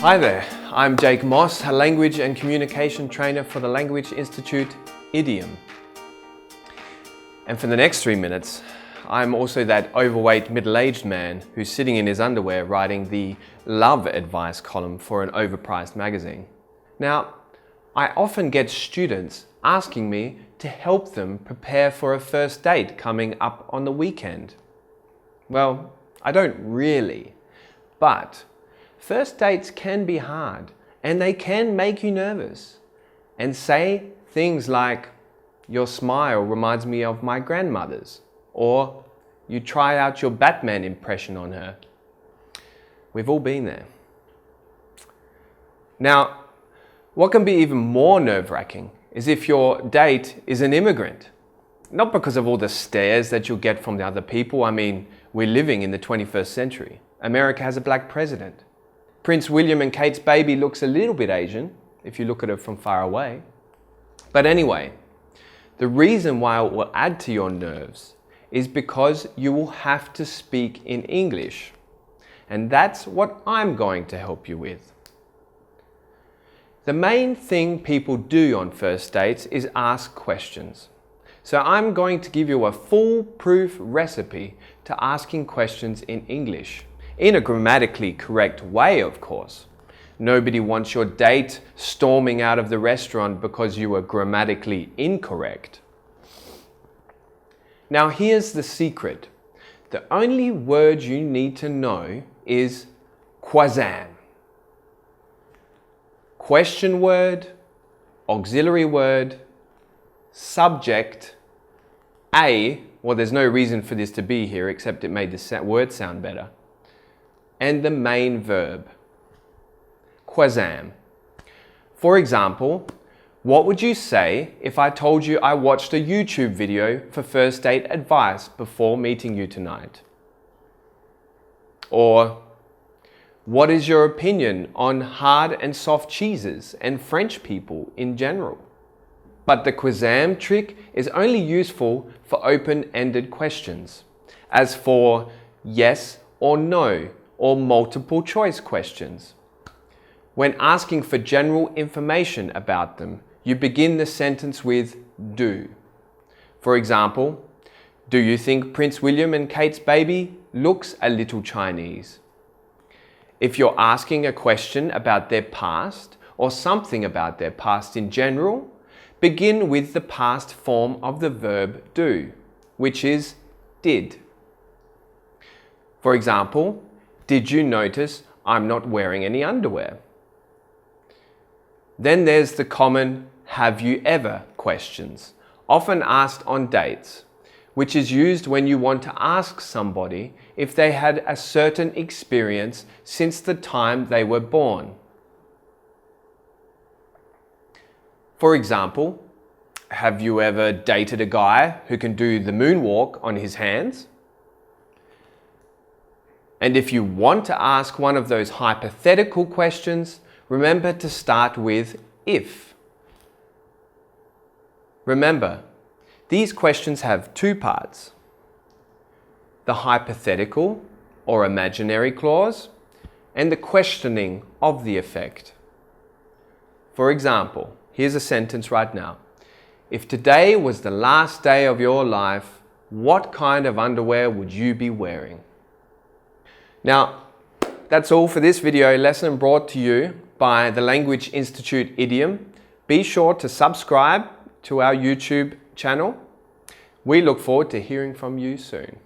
Hi there, I'm Jake Moss, a language and communication trainer for the Language Institute Idiom. And for the next 3 minutes, I'm also that overweight middle-aged man who's sitting in his underwear writing the love advice column for an overpriced magazine. Now, I often get students asking me to help them prepare for a first date coming up on the weekend. Well, I don't really, but first dates can be hard and they can make you nervous and say things like, "Your smile reminds me of my grandmother's," or "You try out your Batman impression on her." We've all been there. Now, what can be even more nerve-wracking is if your date is an immigrant. Not because of all the stares that you'll get from the other people. I mean, we're living in the 21st century. America has a black president. Prince William and Kate's baby looks a little bit Asian, if you look at it from far away. But anyway, the reason why it will add to your nerves is because you will have to speak in English. And that's what I'm going to help you with. The main thing people do on first dates is ask questions. So I'm going to give you a foolproof recipe to asking questions in English. In a grammatically correct way, of course. Nobody wants your date storming out of the restaurant because you were grammatically incorrect. Now here's the secret. The only word you need to know is quasam. Question word, auxiliary word, subject, well, there's no reason for this to be here except it made the word sound better, and the main verb, quasam. For example, what would you say if I told you I watched a YouTube video for first date advice before meeting you tonight? Or, what is your opinion on hard and soft cheeses and French people in general? But the quasam trick is only useful for open-ended questions. As for yes or no, or multiple choice questions. When asking for general information about them, you begin the sentence with do. For example, do you think Prince William and Kate's baby looks a little Chinese? If you're asking a question about their past or something about their past in general, begin with the past form of the verb do, which is did. For example, did you notice I'm not wearing any underwear? Then there's the common have you ever questions, often asked on dates, which is used when you want to ask somebody if they had a certain experience since the time they were born. For example, have you ever dated a guy who can do the moonwalk on his hands? And if you want to ask one of those hypothetical questions, remember to start with if. Remember, these questions have two parts. The hypothetical or imaginary clause and the questioning of the effect. For example, here's a sentence right now. If today was the last day of your life, what kind of underwear would you be wearing? Now, that's all for this video lesson brought to you by the Language Institute Idiom. Be sure to subscribe to our YouTube channel. We look forward to hearing from you soon.